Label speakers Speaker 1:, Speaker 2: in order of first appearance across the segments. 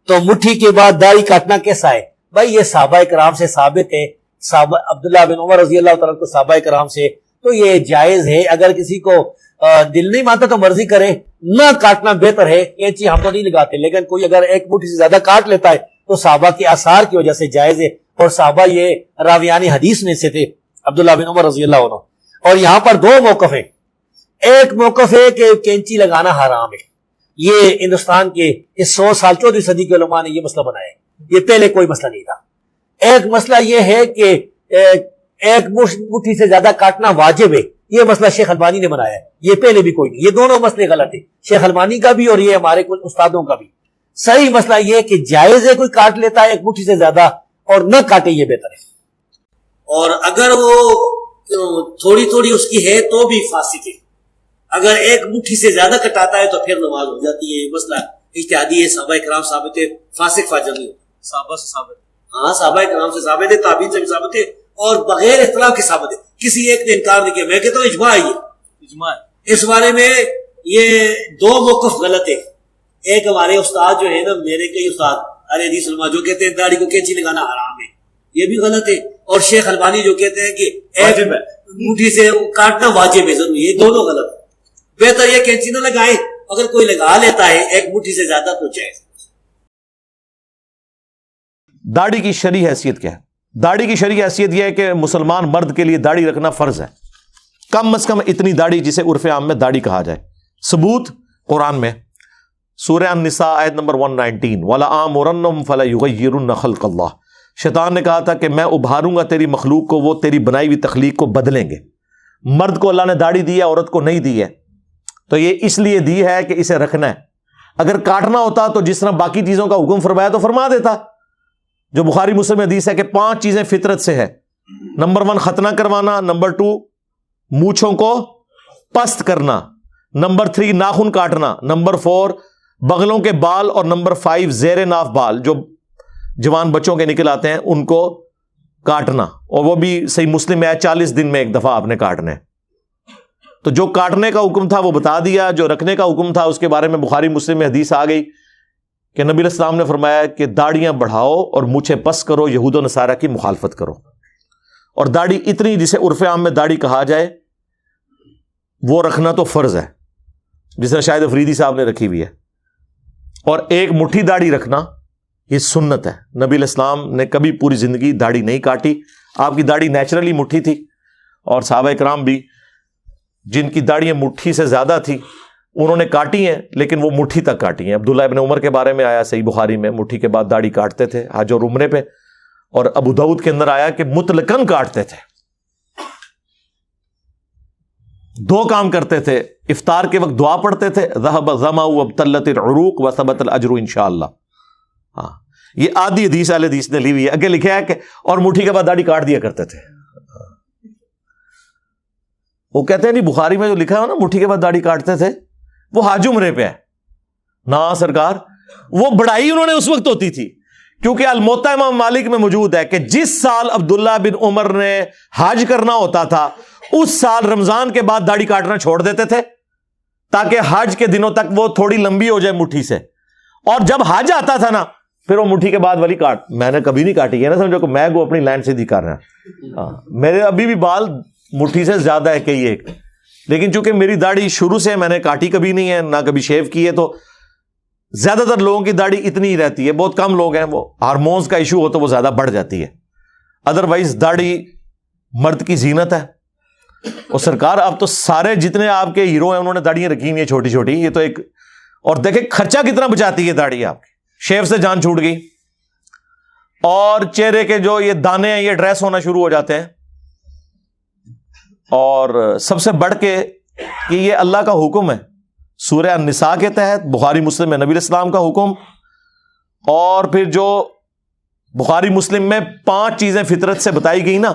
Speaker 1: تو مٹھی کے بعد داڑھی کاٹنا کیسا ہے بھائی؟ یہ صحابہ کرام سے ثابت ہے، صحابہ عبداللہ بن عمر رضی اللہ تعالیٰ کو صحابہ کرام سے، تو یہ جائز ہے۔ اگر کسی کو دل نہیں مانتا تو مرضی کرے، نہ کاٹنا بہتر ہے۔ یہ چیز ہم تو نہیں لگاتے، لیکن کوئی اگر ایک مٹھی سے زیادہ کاٹ لیتا ہے تو صحابہ کے آثار کی وجہ سے جائز ہے، اور صحابہ یہ راویان حدیث میں سے تھے عبداللہ بن عمر رضی اللہ عنہ۔ اور یہاں پر دو موقف ہیں، ایک موقف ہے کہ کینچی لگانا حرام ہے، یہ ہندوستان کے اس 100 سال 14ویں صدی کے علماء نے یہ مسئلہ بنایا ہے، یہ پہلے کوئی مسئلہ نہیں تھا۔ ایک مسئلہ یہ ہے کہ ایک مٹھی سے زیادہ کاٹنا واجب ہے، یہ مسئلہ شیخ البانی نے بنایا ہے، یہ پہلے بھی کوئی نہیں۔ یہ دونوں مسئلے غلط ہیں، شیخ البانی کا بھی اور یہ ہمارے کچھ استادوں کا بھی۔ صحیح مسئلہ یہ ہے کہ جائز ہے کوئی کاٹ لیتا ہے ایک مٹھی سے زیادہ، اور نہ کاٹے یہ بہتر ہے۔ اور اگر وہ تھوڑی تھوڑی اس کی ہے تو بھی فاسق ہے، اگر ایک مٹھی سے زیادہ کٹاتا ہے تو پھر نماز ہو جاتی ہے۔ یہ مسئلہ اجتہادی ہے، صحابہ کرام ثابت ہے، فاسق فاجر نہیں ہوتا۔ صحابہ سے ثابت، ہاں صحابہ کرام سے ثابت ہے، تابعین سے بھی ثابت ہے، اور بغیر اختلاف کے ثابت ہے، کسی ایک نے انکار نہیں کیا۔ میں کہتا ہوں اجماع ہے، یہ اجماع ہے۔ اس بارے میں یہ دو موقف غلط ہے۔ ایک ہمارے استاد جو ہے نا، میرے کئی استاد اہل حدیث علماء جو کہتے ہیں داڑھی کو کینچی لگانا حرام ہے، یہ بھی غلط ہے۔ اور شیخ البانی جو کہتے ہیں کہ ایک مٹھی سے کاٹنا واجب ہے، ضروری، یہ دونوں غلط ہے۔ بہتر یہ کینچی نہ لگائے، اگر کوئی لگا لیتا ہے ایک مٹھی سے زیادہ تو جائز۔
Speaker 2: داڑھی کی شرعی حیثیت کیا ہے؟ داڑھی کی شرعی حیثیت یہ ہے کہ مسلمان مرد کے لیے داڑھی رکھنا فرض ہے، کم از کم اتنی داڑھی جسے عرف عام میں داڑھی کہا جائے۔ ثبوت قرآن میں سورہ النساء آیت نمبر 119، وَلَآمُرَنَّهُمْ فَلَيُغَيِّرُنَّ خَلْقَ اللَّهِ۔ شیطان نے کہا تھا کہ میں ابھاروں گا تیری مخلوق کو، وہ تیری بنائی ہوئی تخلیق کو بدلیں گے۔ مرد کو اللہ نے داڑھی دی ہے، عورت کو نہیں دی ہے، تو یہ اس لیے دی ہے کہ اسے رکھنا ہے۔ اگر کاٹنا ہوتا تو جس طرح باقی چیزوں کا حکم فرمایا تو فرما دیتا، جو بخاری مسلم حدیث ہے کہ 5 چیزیں فطرت سے ہے۔ نمبر 1 ختنہ کروانا، نمبر 2 مونچھوں کو پست کرنا، نمبر 3 ناخن کاٹنا، نمبر 4 بغلوں کے بال، اور نمبر 5 زیر ناف بال جو جوان بچوں کے نکل آتے ہیں ان کو کاٹنا، اور وہ بھی صحیح مسلم ہے 40 دن میں ایک دفعہ آپ نے کاٹنے۔ تو جو کاٹنے کا حکم تھا وہ بتا دیا، جو رکھنے کا حکم تھا اس کے بارے میں بخاری مسلم میں حدیث آ گئی کہ نبی علیہ السلام نے فرمایا کہ داڑیاں بڑھاؤ اور مونچھیں پس کرو، یہود و نصارہ کی مخالفت کرو، اور داڑھی اتنی جسے عرف عام میں داڑھی کہا جائے وہ رکھنا تو فرض ہے، جس طرح شاہد افریدی صاحب نے رکھی ہوئی ہے۔ اور ایک مٹھی داڑھی رکھنا یہ سنت ہے، نبی علیہ السلام نے کبھی پوری زندگی داڑھی نہیں کاٹی، آپ کی داڑھی نیچرلی مٹھی تھی، اور صحابہ کرام بھی جن کی داڑھیاں مٹھی سے زیادہ تھی انہوں نے کاٹی ہیں، لیکن وہ مٹھی تک کاٹی ہیں۔ عبداللہ ابن عمر کے بارے میں آیا صحیح بخاری میں، مٹھی کے بعد داڑھی کاٹتے تھے حج اور عمرے پہ، اور ابو داؤد کے اندر آیا کہ مطلقاً کاٹتے تھے۔ 2 کام کرتے تھے، افطار کے وقت دعا پڑھتے تھے، ذهب الظمأ وابتلت العروق وثبت الاجر انشاءاللہ۔ ہاں یہ آدھی حدیث اہل حدیث نے لی ہوئی ہے، آگے لکھا ہے کہ اور مٹھی کے بعد داڑھی کاٹ دیا کرتے تھے۔ وہ کہتے ہیں نہیں بخاری میں جو لکھا ہے نا مٹھی کے بعد داڑھی کاٹتے تھے وہ حج عمرے پہ ہے، نا سرکار، وہ بڑائی انہوں نے اس وقت ہوتی تھی، کیونکہ الموطا امام مالک میں موجود ہے کہ جس سال عبداللہ بن عمر نے حج کرنا ہوتا تھا اس سال رمضان کے بعد داڑھی کاٹنا چھوڑ دیتے تھے تاکہ حج کے دنوں تک وہ تھوڑی لمبی ہو جائے مٹھی سے، اور جب حج آتا تھا نا پھر وہ مٹھی کے بعد والی کاٹ۔ میں نے کبھی نہیں کاٹی ہے نا، سمجھو کہ میں اپنی لائن سے کر رہا ہوں، میرے ابھی بھی بال مٹھی سے زیادہ ہے کئی ایک، لیکن چونکہ میری داڑھی شروع سے میں نے کاٹی کبھی نہیں ہے، نہ کبھی شیو کی ہے، تو زیادہ تر لوگوں کی داڑھی اتنی ہی رہتی ہے، بہت کم لوگ ہیں وہ ہارمونز کا ایشو ہو تو وہ زیادہ بڑھ جاتی ہے، ادروائز داڑھی مرد کی زینت ہے۔ اور سرکار اب تو سارے جتنے آپ کے ہیرو ہیں انہوں نے داڑیاں رکھی ہوئی ہیں چھوٹی چھوٹی، یہ تو ایک، اور دیکھیں خرچہ کتنا بچاتی ہے داڑھی آپ کی، شیو سے جان چھوٹ گئی، اور چہرے کے جو یہ دانے ہیں یہ ڈریس ہونا شروع ہو جاتے ہیں، اور سب سے بڑھ کے کہ یہ اللہ کا حکم ہے سورہ النساء کے تحت، بخاری مسلم میں نبی علیہ السلام کا حکم، اور پھر جو بخاری مسلم میں 5 چیزیں فطرت سے بتائی گئی نا،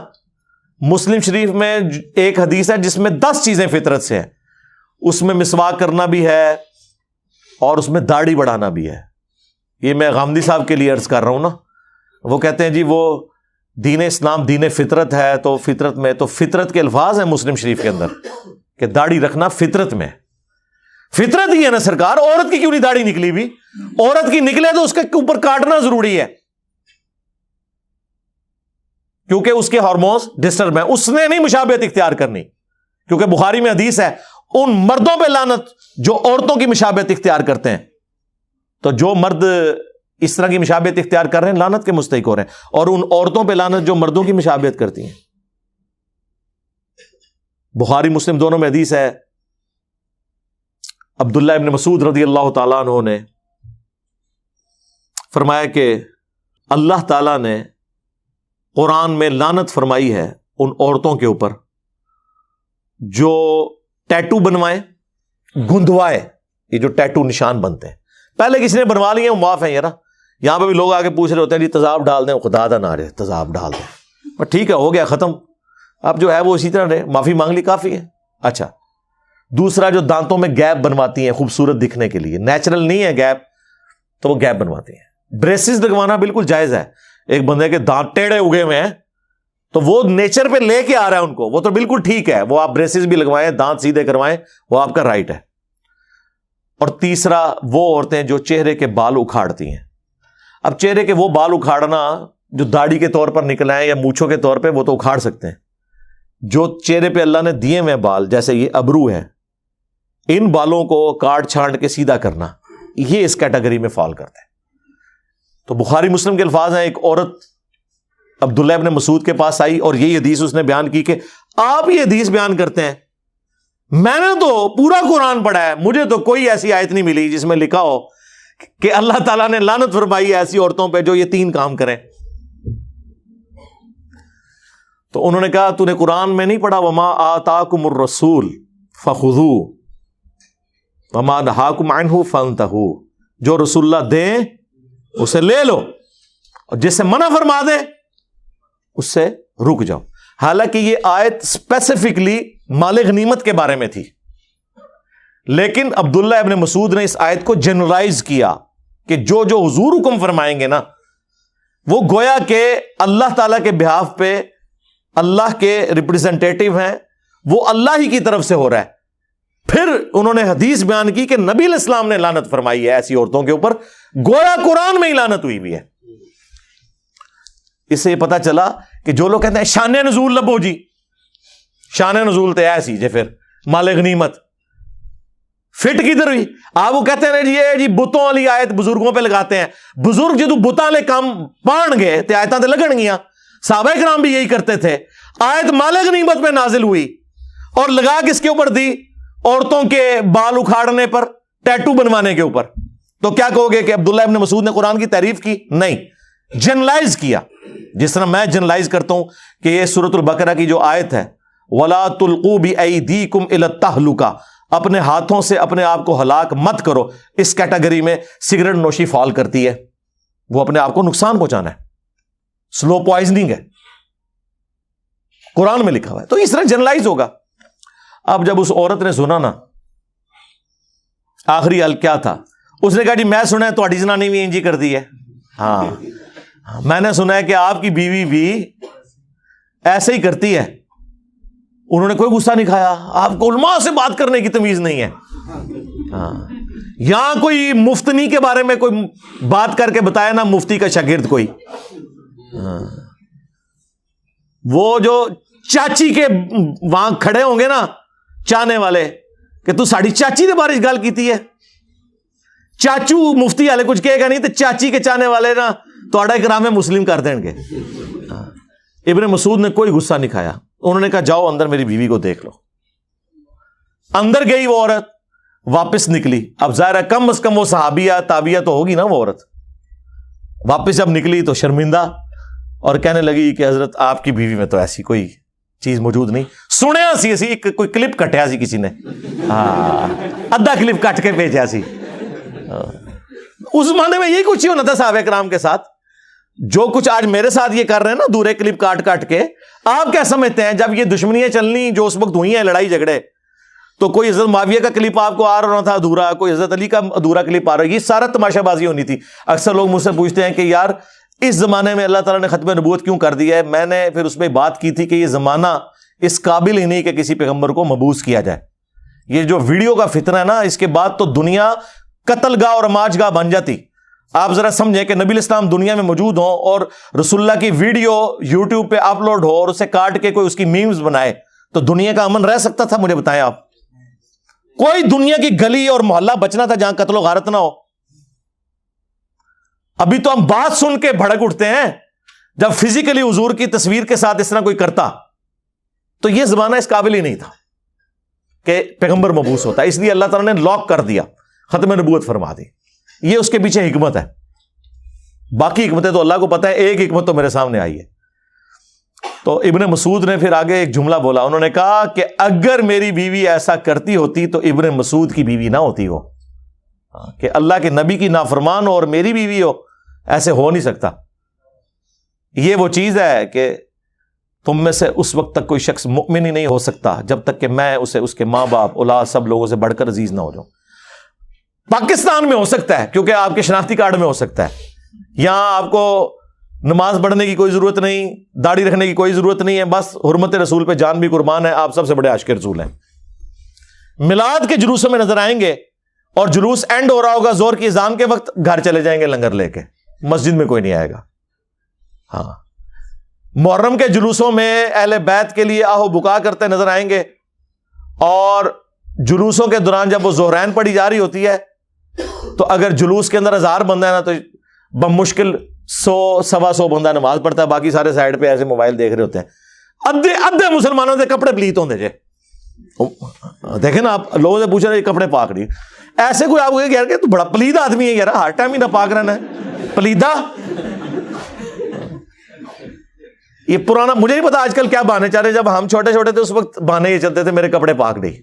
Speaker 2: مسلم شریف میں ایک حدیث ہے جس میں 10 چیزیں فطرت سے ہیں، اس میں مسواک کرنا بھی ہے اور اس میں داڑھی بڑھانا بھی ہے۔ یہ میں غامدی صاحب کے لیے عرض کر رہا ہوں نا، وہ کہتے ہیں جی وہ دین اسلام دین فطرت ہے، تو فطرت میں تو فطرت کے الفاظ ہیں مسلم شریف کے اندر کہ داڑھی رکھنا فطرت میں، فطرت ہی ہے نا سرکار. عورت کی کیوں نہیں داڑھی نکلی بھی؟ عورت کی نکلے تو اس کے اوپر کاٹنا ضروری ہے کیونکہ اس کے ہارمونز ڈسٹرب ہیں. اس نے نہیں مشابہت اختیار کرنی, کیونکہ بخاری میں حدیث ہے ان مردوں پہ لعنت جو عورتوں کی مشابہت اختیار کرتے ہیں. تو جو مرد اس طرح کی مشابہت اختیار کر رہے ہیں لعنت کے مستحق ہو رہے ہیں, اور ان عورتوں پہ لعنت جو مردوں کی مشابہت کرتی ہیں. بخاری مسلم دونوں میں حدیث ہے, عبداللہ ابن مسعود رضی اللہ تعالیٰ عنہ نے فرمایا کہ اللہ تعالیٰ نے قرآن میں لعنت فرمائی ہے ان عورتوں کے اوپر جو ٹیٹو بنوائے, گندوائے, یہ جو ٹیٹو نشان بنتے ہیں. پہلے کسی نے بنوا لیے وہ معاف ہیں. یار یہاں پہ بھی لوگ آگے پوچھ رہے ہوتے ہیں جی تذاب ڈال دیں, خدا دا نہ رہے تذاب ڈال دیں, پر ٹھیک ہے ہو گیا ختم, اب جو ہے وہ اسی طرح رہے, معافی مانگ لی کافی ہے. اچھا, دوسرا جو دانتوں میں گیپ بنواتی ہیں خوبصورت دکھنے کے لیے, نیچرل نہیں ہے گیپ تو وہ گیپ بنواتی ہیں. بریسز لگوانا بالکل جائز ہے. ایک بندے کے دانت ٹیڑے اگے ہوئے ہیں تو وہ نیچر پہ لے کے آ رہا ہے ان کو, وہ تو بالکل ٹھیک ہے, وہ آپ بریسز بھی لگوائیں, دانت سیدھے کروائیں, وہ آپ کا رائٹ ہے. اور تیسرا وہ عورتیں جو چہرے کے بال اکھاڑتی ہیں. اب چہرے کے وہ بال اکھاڑنا جو داڑھی کے طور پر نکل آئے یا مونچھوں کے طور پہ, وہ تو اکھاڑ سکتے ہیں. جو چہرے پہ اللہ نے دیے ہوئے بال, جیسے یہ ابرو ہے, ان بالوں کو کاٹ چھانٹ کے سیدھا کرنا, یہ اس کیٹیگری میں فال کرتے ہیں. تو بخاری مسلم کے الفاظ ہیں, ایک عورت عبداللہ ابن مسعود کے پاس آئی اور یہی حدیث اس نے بیان کی کہ آپ یہ حدیث بیان کرتے ہیں, میں نے تو پورا قرآن پڑھا ہے, مجھے تو کوئی ایسی آیت نہیں ملی جس میں لکھا ہو کہ اللہ تعالیٰ نے لعنت فرمائی ہے ایسی عورتوں پہ جو یہ 3 کام کریں. تو انہوں نے کہا تو نے قرآن میں نہیں پڑھا وما آتاکم الرسول فخذوہ وما نہاکم عنہ فانتہوا, جو رسول اللہ دیں اسے لے لو اور جس سے منع فرما دے اس سے رک جاؤ. حالانکہ یہ آیت اسپیسیفکلی مال غنیمت کے بارے میں تھی, لیکن عبداللہ ابن مسعود نے اس آیت کو جنرلائز کیا کہ جو جو حضور حکم فرمائیں گے نا وہ گویا کہ اللہ تعالیٰ کے بہاف پہ اللہ کے ریپرزینٹیٹیو ہیں, وہ اللہ ہی کی طرف سے ہو رہا ہے. پھر انہوں نے حدیث بیان کی کہ نبی علیہ السلام نے لعنت فرمائی ہے ایسی عورتوں کے اوپر, گویا قرآن میں ہی لعنت ہوئی بھی ہے. اس سے یہ پتا چلا کہ جو لوگ کہتے ہیں شان نزول لبو جی, شان نزول تو ایسی جی پھر مال غنیمت فٹ کدھر ہوئی. آپ وہ کہتے ہیں جی بتوں والی آیت بزرگوں پہ لگاتے ہیں, بزرگ جدو بتاں لے کام پان گئے تے آیتاں تے لگن گیاں. صحابہ کرام بھی یہی کرتے تھے. آیت مال غنیمت پہ نازل ہوئی اور لگا کس کے اوپر دی؟ عورتوں کے بال اکھاڑنے پر, ٹیٹو بنوانے کے اوپر. تو کیا کہو گے کہ عبداللہ ابن مسعود نے قرآن کی تعریف کی؟ نہیں, جنرلائز کیا. جس طرح میں جنرلائز کرتا ہوں کہ یہ سورۃ البقرہ کی جو آیت ہے وَلَا تُلْقُوا بِأَيْدِيكُمْ إِلَى التَّهْلُكَةِ, اپنے ہاتھوں سے اپنے آپ کو ہلاک مت کرو, اس کیٹیگری میں سگریٹ نوشی فال کرتی ہے. وہ اپنے آپ کو نقصان پہنچانا ہے, سلو پوائزننگ ہے, قرآن میں لکھا ہوا ہے. تو اس طرح جنرلائز ہوگا. اب جب اس عورت نے سنا نا, آخری حل کیا تھا؟ اس نے کہا جی میں سنا ہے تہاڈی زنانی بھی انجی کر دی ہے. ہاں میں نے سنا ہے کہ آپ کی بیوی بھی ایسے ہی کرتی ہے. انہوں نے کوئی غصہ نہیں کھایا. آپ کو علماء سے بات کرنے کی تمیز نہیں ہے. ہاں یہاں کوئی مفتنی کے بارے میں کوئی بات کر کے بتایا نا, مفتی کا شاگرد کوئی, وہ جو چاچی کے وہاں کھڑے ہوں گے نا چاہنے والے کہ تو ساڑی چاچی دے بارے گل کیتی ہے, چاچو مفتی والے کچھ کہے گا نہیں, تو چاچی کے چاہنے والے نا تہاڈا اکرام مسلم کر دیں گے. ابن مسعود نے کوئی غصہ نہیں کھایا. انہوں نے کہا جاؤ اندر میری بیوی کو دیکھ لو. اندر گئی وہ عورت, واپس نکلی. اب ظاہر ہے کم از کم وہ صحابیہ تابعیہ تو ہوگی نا وہ عورت. واپس جب نکلی تو شرمندہ اور کہنے لگی کہ حضرت آپ کی بیوی میں تو ایسی کوئی چیز موجود نہیں. سنیا سی اسی کوئی کلپ کٹیا سی کسی نے, ادھا کلپ کٹ کے بھیجا سی. اس زمانے میں یہی کچھ ہی ہونا تھا صحابہ کرام کے ساتھ. جو کچھ آج میرے ساتھ یہ کر رہے ہیں نا دورے کلپ کاٹ کاٹ کے, آپ کیا سمجھتے ہیں جب یہ دشمنیاں چلنی جو اس وقت ہوئی ہیں لڑائی جھگڑے, تو کوئی حضرت معاویہ کا کلپ آپ کو آ رہا تھا ادھورا, کوئی حضرت علی کا ادھورا کلپ آ رہا ہے, یہ سارا تماشا بازی ہونی تھی. اکثر لوگ مجھ سے پوچھتے ہیں کہ یار اس زمانے میں اللہ تعالیٰ نے ختم نبوت کیوں کر دیا ہے؟ میں نے پھر اس پہ بات کی تھی کہ یہ زمانہ اس قابل ہی نہیں کہ کسی پیغمبر کو مبعوث کیا جائے. یہ جو ویڈیو کا فتنہ ہے نا، اس کے بعد تو دنیا قتل گاہ اور ماج گاہ بن جاتی. آپ ذرا سمجھیں کہ نبی الاسلام دنیا میں موجود ہوں اور رسول اللہ کی ویڈیو یوٹیوب پہ اپلوڈ ہو اور اسے کاٹ کے کوئی اس کی میمز بنائے تو دنیا کا امن رہ سکتا تھا؟ مجھے بتائیں آپ. کوئی دنیا کی گلی اور محلہ بچنا تھا جہاں قتل و غارت نہ ہو؟ ابھی تو ہم بات سن کے بھڑک اٹھتے ہیں، جب فزیکلی حضور کی تصویر کے ساتھ اس طرح کوئی کرتا تو یہ زمانہ اس قابل ہی نہیں تھا کہ پیغمبر مبعوث ہوتا. اس لیے اللہ تعالیٰ نے لاک کر دیا، ختم نبوت فرما دی. یہ اس کے پیچھے حکمت ہے. باقی حکمتیں تو اللہ کو پتہ ہے، ایک حکمت تو میرے سامنے آئی ہے. تو ابن مسعود نے پھر آگے ایک جملہ بولا، انہوں نے کہا کہ اگر میری بیوی ایسا کرتی ہوتی تو ابن مسعود کی بیوی نہ ہوتی ہو. کہ اللہ کے نبی کی نافرمان ہو اور میری بیوی ہو، ایسے ہو نہیں سکتا. یہ وہ چیز ہے کہ تم میں سے اس وقت تک کوئی شخص مؤمن ہی نہیں ہو سکتا جب تک کہ میں اسے اس کے ماں باپ اولاد سب لوگوں سے بڑھ کر عزیز نہ ہو جاؤں. پاکستان میں ہو سکتا ہے کیونکہ آپ کے شناختی کارڈ میں ہو سکتا ہے. یہاں آپ کو نماز پڑھنے کی کوئی ضرورت نہیں، داڑھی رکھنے کی کوئی ضرورت نہیں ہے، بس حرمت رسول پہ جان بھی قربان ہے. آپ سب سے بڑے عاشق رسول ہیں. میلاد کے جلوسوں میں نظر آئیں گے اور جلوس اینڈ ہو رہا ہوگا زور کی اذان کے وقت، گھر چلے جائیں گے لنگر لے کے، مسجد میں کوئی نہیں آئے گا. ہاں، محرم کے جلوسوں میں اہل بیت کے لیے آہو بکا کرتے نظر آئیں گے، اور جلوسوں کے دوران جب وہ ظہرین پڑھی جا رہی ہوتی ہے تو اگر جلوس کے اندر 1000 بندہ ہے نا تو بمشکل 100-125 بندہ نماز پڑھتا ہے، باقی سارے سائڈ پہ ایسے موبائل دیکھ رہے ہوتے ہیں. ادھے مسلمانوں سے کپڑے پلیت ہوتے جے. دیکھیں نا، آپ لوگوں سے پوچھ رہے ہیں کپڑے پاک نہیں، ایسے کوئی آپ کو کہہ رہے کہ تو بڑا پلید آدمی ہے یار، ہر ٹائم ہی نہ پاک رہنا ہے، پلیدہ. یہ پرانا، مجھے نہیں پتا آج کل کیا بہانے چاہ رہے ہیں. جب ہم چھوٹے چھوٹے تھے اس وقت بہانے یہ چلتے تھے میرے کپڑے پاک نہیں.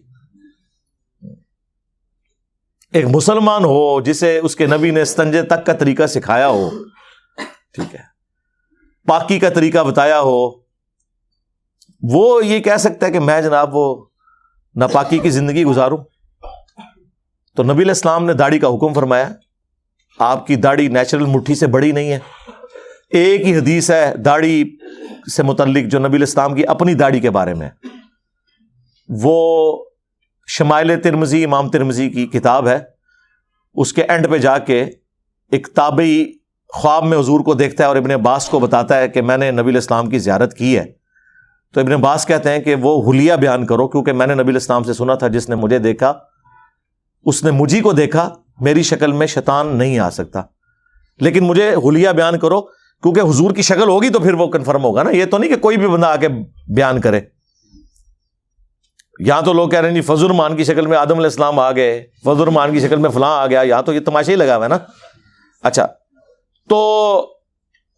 Speaker 2: ایک مسلمان ہو جسے اس کے نبی نے استنجے تک کا طریقہ سکھایا ہو، ٹھیک ہے، پاکی کا طریقہ بتایا ہو، وہ یہ کہہ سکتا ہے کہ میں جناب وہ ناپاکی کی زندگی گزاروں؟ تو نبی علیہ السلام نے داڑھی کا حکم فرمایا. آپ کی داڑھی نیچرل مٹھی سے بڑی نہیں ہے. ایک ہی حدیث ہے داڑھی سے متعلق جو نبی علیہ السلام کی اپنی داڑھی کے بارے میں، وہ شمائل ترمذی، امام ترمذی کی کتاب ہے. اس کے اینڈ پہ جا کے ایک تابعی خواب میں حضور کو دیکھتا ہے اور ابن عباس کو بتاتا ہے کہ میں نے نبی علیہ السلام کی زیارت کی ہے. تو ابن عباس کہتے ہیں کہ وہ حلیہ بیان کرو، کیونکہ میں نے نبی علیہ السلام سے سنا تھا جس نے مجھے دیکھا اس نے مجھی کو دیکھا، میری شکل میں شیطان نہیں آ سکتا، لیکن مجھے حلیہ بیان کرو کیونکہ حضور کی شکل ہوگی تو پھر وہ کنفرم ہوگا نا. یہ تو نہیں کہ کوئی بھی بندہ آ کے بیان کرے. یہاں تو لوگ کہہ رہے ہیں جی فضل الرحمان کی شکل میں آدم علیہ السلام آ گئے، فضل الرحمان کی شکل میں فلاں آ گیا. یہاں تو یہ تماشا ہی لگا ہوا ہے نا. اچھا، تو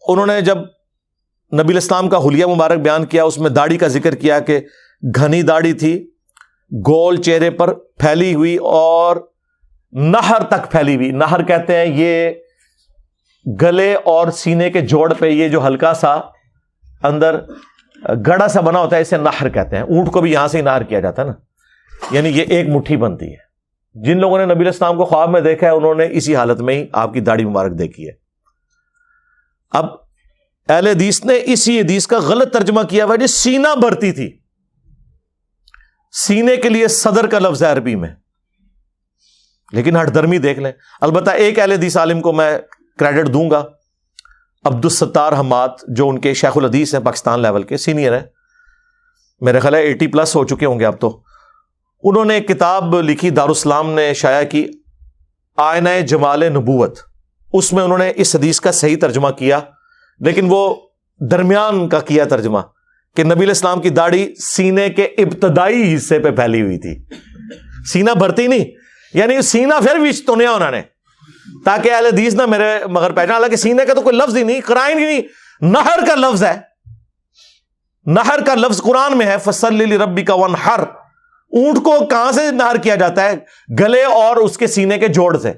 Speaker 2: انہوں نے جب نبی علیہ السلام کا حلیہ مبارک بیان کیا، اس میں داڑھی کا ذکر کیا کہ گھنی داڑھی تھی، گول چہرے پر پھیلی ہوئی اور نہر تک پھیلی ہوئی. نہر کہتے ہیں یہ گلے اور سینے کے جوڑ پہ یہ جو ہلکا سا اندر گڑا سا بنا ہوتا ہے، اسے نہر کہتے ہیں. اونٹ کو بھی یہاں سے ہی نہر کیا جاتا ہے نا، یعنی یہ ایک مٹھی بنتی ہے. جن لوگوں نے نبی علیہ السلام کو خواب میں دیکھا ہے انہوں نے اسی حالت میں ہی آپ کی داڑھی مبارک دیکھی ہے. اب اہل حدیث نے اسی حدیث کا غلط ترجمہ کیا ہوا ہے، جو سینہ بھرتی تھی. سینے کے لیے صدر کا لفظ ہے عربی میں، لیکن ہٹ درمی دیکھ لیں. البتہ ایک اہل حدیث عالم کو میں کریڈٹ دوں گا، عبد الستار حماد، جو ان کے شیخ الحدیث ہیں، پاکستان لیول کے سینئر ہیں، میرے خیال ہے 80+ ہو چکے ہوں گے اب تو. انہوں نے ایک کتاب لکھی، دارالاسلام نے شائع کی، آئینہ جمال نبوت. اس میں انہوں نے اس حدیث کا صحیح ترجمہ کیا، لیکن وہ درمیان کا کیا ترجمہ کہ نبی علیہ السلام کی داڑھی سینے کے ابتدائی حصے پہ پھیلی ہوئی تھی. سینہ بھرتی نہیں، یعنی سینہ پھر بھی تنیا انہوں نے، تاکہ اہل حدیث نہ میرے مگر پہچان. حالانکہ سینے کا تو کوئی لفظ ہی نہیں، قرائن ہی نہیں، نہر کا لفظ ہے. نہر کا لفظ قرآن میں ہے، فصلی لربک وانحر. اونٹ کو کہاں سے نہر کیا جاتا ہے؟ گلے اور اس کے سینے کے جوڑ سے.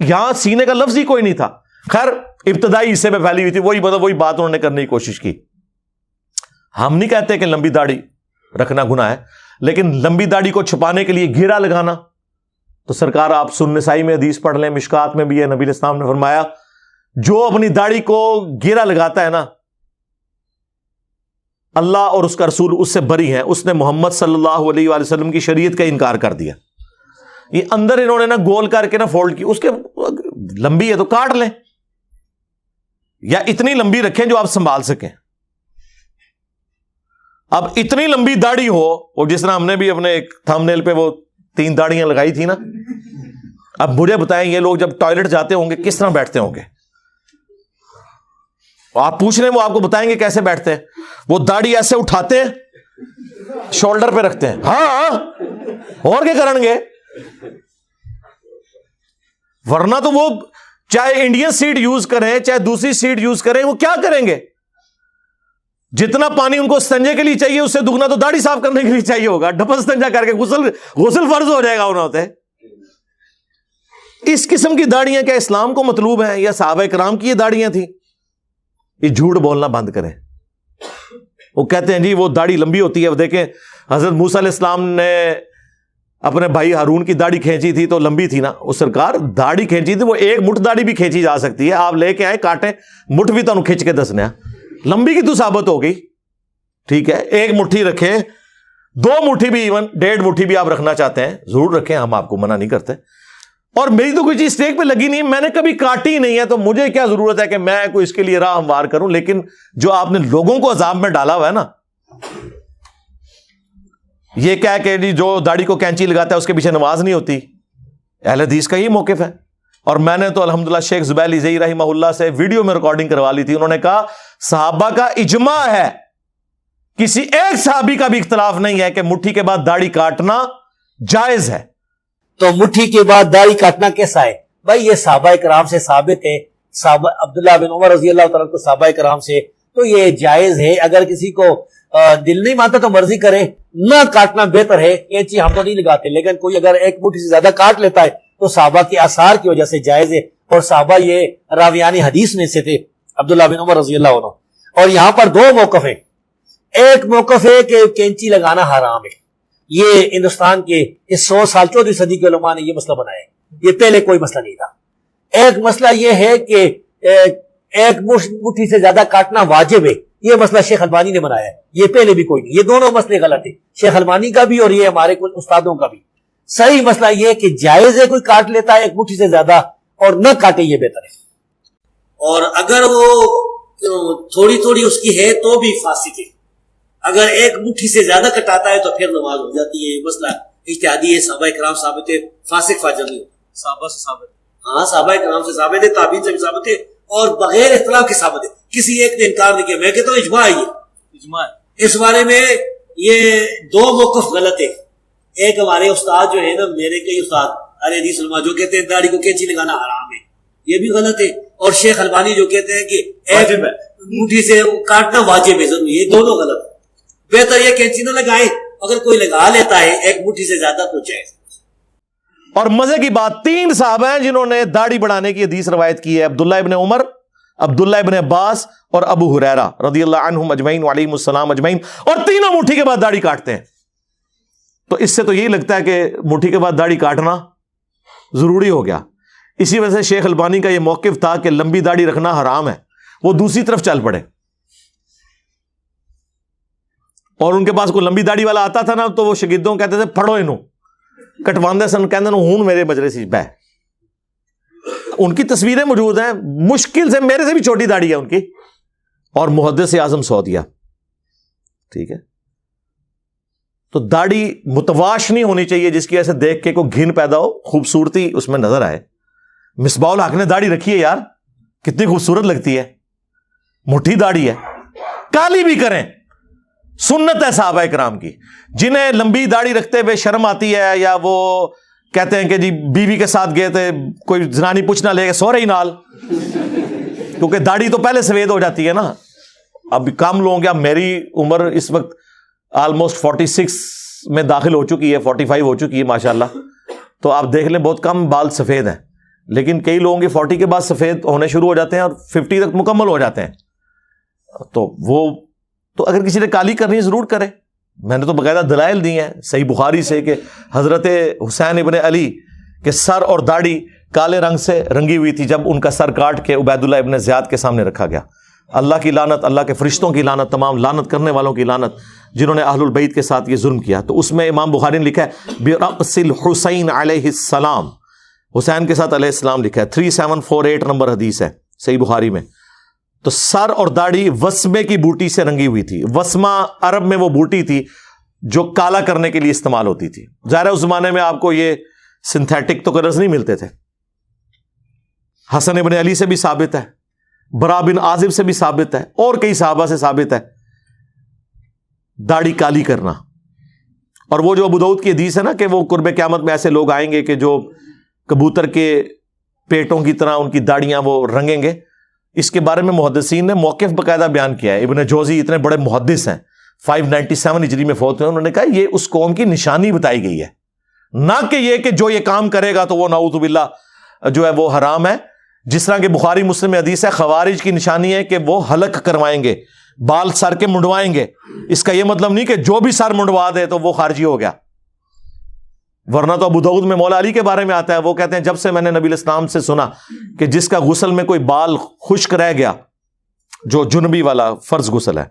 Speaker 2: یہاں سینے کا لفظ ہی کوئی نہیں تھا. خیر، ابتدائی حصے پہ پھیلی ہوئی تھی. وہی بات انہوں نے کرنے کی کوشش کی. ہم نہیں کہتے کہ لمبی داڑھی رکھنا گناہ ہے، لیکن لمبی داڑھی کو چھپانے کے لیے گھیرا لگانا، تو سرکار آپ سنن نسائی میں حدیث پڑھ لیں، مشکات میں بھی ہے، نبی علیہ السلام نے فرمایا جو اپنی داڑھی کو گھیرا لگاتا ہے نا اللہ اور اس کا رسول اس سے بری ہیں، اس نے محمد صلی اللہ علیہ وآلہ وسلم کی شریعت کا انکار کر دیا. یہ اندر انہوں نے نا گول کر کے نا فولڈ کی، اس کے لمبی ہے تو کاٹ لیں یا اتنی لمبی رکھیں جو آپ سنبھال سکیں. اب اتنی لمبی داڑھی ہو، اور جس طرح ہم نے بھی اپنے ایک تھم نیل پہ وہ 3 داڑیاں لگائی تھی نا، اب مجھے بتائیں یہ لوگ جب ٹوائلٹ جاتے ہوں گے کس طرح بیٹھتے ہوں گے؟ آپ پوچھ لیں وہ آپ کو بتائیں گے کیسے بیٹھتے ہیں. وہ داڑھی ایسے اٹھاتے ہیں، شولڈر پہ رکھتے ہیں. ہاں اور کیا کریں گے؟ ورنہ تو وہ چاہے انڈین سیٹ یوز کریں چاہے دوسری سیٹ یوز کریں، وہ کیا کریں گے؟ جتنا پانی ان کو استنجے کے لیے چاہیے اس سے دگنا تو داڑھی صاف کرنے کے لیے چاہیے ہوگا. ڈبل استنجا کر کے غسل فرض ہو جائے گا انہوں نے. اس قسم کی داڑیاں کیا اسلام کو مطلوب ہیں یا صحابہ کرام کی یہ داڑیاں تھیں؟ یہ جھوٹ بولنا بند کریں. وہ کہتے ہیں جی وہ داڑھی لمبی ہوتی ہے. وہ دیکھیں حضرت موسیٰ علیہ السلام نے اپنے بھائی ہارون کی داڑھی کھینچی تھی تو لمبی تھی نا. اس سرکار داڑھی کھینچی تھی، وہ ایک مٹھ داڑھی بھی کھینچی جا سکتی ہے. آپ لے کے آئے کاٹیں، مٹھ بھی تو کھینچ کے دسنے لمبی کی تو ثابت ہو گئی. ٹھیک ہے، ایک مٹھی رکھیں، 2 مٹھی بھی، ایون 1.5 مٹھی بھی آپ رکھنا چاہتے ہیں ضرور رکھیں، ہم آپ کو منع نہیں کرتے. اور میری تو کوئی چیز اسٹیک پہ لگی نہیں، میں نے کبھی کاٹی نہیں ہے، تو مجھے کیا ضرورت ہے کہ میں کوئی اس کے لیے راہ ہموار کروں. لیکن جو آپ نے لوگوں کو عذاب میں ڈالا ہوا ہے نا، یہ کیا کہ جی جو داڑھی کو کینچی لگاتا ہے اس کے پیچھے نماز نہیں ہوتی. اہل حدیث کا یہ موقف ہے. اور میں نے تو الحمدللہ شیخ زبیلی زئی رحمہ اللہ سے ویڈیو میں ریکارڈنگ کروا لی تھی. انہوں نے کہا صحابہ کا اجماع ہے، کسی ایک صحابی کا بھی اختلاف نہیں ہے کہ مٹھی کے بعد داڑھی کاٹنا جائز ہے.
Speaker 1: تو مٹھی کے بعد داڑھی کاٹنا کیسا ہے؟ بھائی یہ صحابہ کرام سے ثابت ہے. صحابہ عبداللہ بن عمر رضی اللہ تعالیٰ کو صحابہ کرام سے تو یہ جائز ہے. اگر کسی کو دل نہیں مانتا تو مرضی کرے، نہ کاٹنا بہتر ہے. یہ چیز ہم تو نہیں لگاتے، لیکن کوئی اگر ایک مٹھی سے زیادہ کاٹ لیتا ہے تو صحابہ کے آثار کی وجہ سے جائز ہے. اور صحابہ یہ راویان حدیث میں سے تھے عبداللہ بن عمر رضی اللہ عنہ. اور یہاں پر 2 موقف ہیں. ایک موقف ہے کہ کینچی لگانا حرام ہے. یہ ہندوستان کے اس 100 سال 14ویں صدی کے علماء نے یہ مسئلہ بنایا ہے. یہ پہلے کوئی مسئلہ نہیں تھا. ایک مسئلہ یہ ہے کہ ایک مٹھی سے زیادہ کاٹنا واجب ہے. یہ مسئلہ شیخ البانی نے بنایا ہے، یہ پہلے بھی کوئی نہیں. یہ دونوں مسئلے غلط ہیں، شیخ البانی کا بھی اور یہ ہمارے کچھ استادوں کا بھی. صحیح مسئلہ یہ کہ جائز ہے کوئی کاٹ لیتا ہے ایک مٹھی سے زیادہ، اور نہ کاٹے یہ بہتر ہے. اور اگر وہ تھوڑی تھوڑی اس کی ہے تو بھی فاسق ہے. اگر ایک مٹھی سے زیادہ کٹاتا ہے تو پھر نماز ہو جاتی ہے. یہ مسئلہ اجتہادی ہے، صحابہ کرام ثابت ہے، فاسق فاجر نہیں ہوتا. صحابہ سے ثابت، ہاں صحابہ کرام سے ثابت ہے، تابعین سے بھی ثابت ہے، اور بغیر اختلاف کے ثابت ہے. کسی ایک نے انکار نہیں کیا. میں کہتا ہوں اجماع ہے. یہ اجماع ہے. اس بارے میں یہ 2 موقف غلط ہے. ایک ہمارے استاد جو ہے نا، میرے کئی استاد اہل حدیث علماء جو کہتے ہیں داڑھی کو کینچی لگانا حرام ہے، یہ بھی غلط ہے. اور شیخ البانی جو کہتے ہیں کہ ایک مٹھی سے کاٹنا واجب ہے ضروری، یہ دونوں غلط ہے. بہتر یہ کینچی نہ لگائیں. اگر کوئی لگا لیتا ہے ایک مٹھی سے زیادہ تو جائز.
Speaker 2: اور مزے کی بات 3 صحابہ ہیں جنہوں نے داڑھی بڑھانے کی حدیث روایت کی ہے، عبداللہ ابن عمر، عبداللہ ابن عباس اور ابو ہریرہ رضی اللہ عنہم اجمعین وعلیہم السلام اجمعین. اور تینوں مٹھی کے بعد داڑھی کاٹتے ہیں. تو اس سے تو یہی لگتا ہے کہ مٹھی کے بعد داڑھی کاٹنا ضروری ہو گیا. اسی وجہ سے شیخ البانی کا یہ موقف تھا کہ لمبی داڑھی رکھنا حرام ہے، وہ دوسری طرف چل پڑے. اور ان کے پاس کوئی لمبی داڑھی والا آتا تھا نا تو وہ شاگردوں کہتے تھے پڑھو انہوں کٹواندے سن، کہندے ہون میرے مجلس بہ. ان کی تصویریں موجود ہیں، مشکل سے میرے سے بھی چھوٹی داڑھی ہے ان کی، اور محدث اعظم سعودیہ. ٹھیک ہے، تو داڑھی متواش نہیں ہونی چاہیے جس کی وجہ سے دیکھ کے کوئی گھن پیدا ہو، خوبصورتی اس میں نظر آئے. مصباح الحق نے داڑھی رکھی ہے یار، کتنی خوبصورت لگتی ہے، مٹھی داڑھی ہے. کالی بھی کریں، سنت ہے صحابہ کرام کی. جنہیں لمبی داڑھی رکھتے ہوئے شرم آتی ہے، یا وہ کہتے ہیں کہ جی بیوی کے ساتھ گئے تھے کوئی زنانی پوچھنا لے گا سو رہی نال، کیونکہ داڑھی تو پہلے سفید ہو جاتی ہے نا. اب کم لوگوں کے، اب میری عمر اس وقت آلموسٹ 46 میں داخل ہو چکی ہے، 45 ہو چکی ہے ماشاءاللہ. تو آپ دیکھ لیں بہت کم بال سفید ہیں، لیکن کئی لوگوں کے 40 کے بعد سفید ہونے شروع ہو جاتے ہیں اور 50 تک مکمل ہو جاتے ہیں. تو اگر کسی نے کالی کرنی ضرور کرے. میں نے تو باقاعدہ دلائل دی ہیں صحیح بخاری سے کہ حضرت حسین ابن علی کے سر اور داڑھی کالے رنگ سے رنگی ہوئی تھی جب ان کا سر کاٹ کے عبید اللہ ابن زیاد کے سامنے رکھا گیا. اللہ کی لعنت، اللہ کے فرشتوں کی لعنت، تمام لعنت کرنے والوں کی لعنت جنہوں نے اہل البیت کے ساتھ یہ ظلم کیا. تو اس میں امام بخاری نے لکھا ہے برأس الحسین علیہ السلام، حسین کے ساتھ علیہ السلام لکھا ہے. 3748 نمبر حدیث ہے صحیح بخاری میں. تو سر اور داڑھی وسمے کی بوٹی سے رنگی ہوئی تھی. وسمہ عرب میں وہ بوٹی تھی جو کالا کرنے کے لیے استعمال ہوتی تھی. ظاہر ہے اس زمانے میں آپ کو یہ سنتھیٹک تو کلرز نہیں ملتے تھے. حسن ابن علی سے بھی ثابت ہے، برا بن عازب سے بھی ثابت ہے، اور کئی صحابہ سے ثابت ہے داڑھی کالی کرنا. اور وہ جو ابو داؤد کی حدیث ہے نا کہ وہ قرب قیامت میں ایسے لوگ آئیں گے کہ جو کبوتر کے پیٹوں کی طرح ان کی داڑیاں وہ رنگیں گے، اس کے بارے میں محدثین نے موقف باقاعدہ بیان کیا ہے. ابن جوزی اتنے بڑے محدث ہیں، 597 ہجری میں فوت ہوئے، انہوں نے کہا یہ اس قوم کی نشانی بتائی گئی ہے، نہ کہ یہ کہ جو یہ کام کرے گا تو وہ نعوذ باللہ جو ہے وہ حرام ہے. جس طرح کہ بخاری مسلم میں حدیث ہے خوارج کی نشانی ہے کہ وہ حلق کروائیں گے، بال سر کے منڈوائیں گے. اس کا یہ مطلب نہیں کہ جو بھی سر منڈوا دے تو وہ خارجی ہو گیا، ورنہ تو ابو داؤد میں مولا علی کے بارے میں آتا ہے، وہ کہتے ہیں جب سے میں نے نبی الاسلام سے سنا کہ جس کا غسل میں کوئی بال خشک رہ گیا، جو جنبی والا فرض غسل ہے،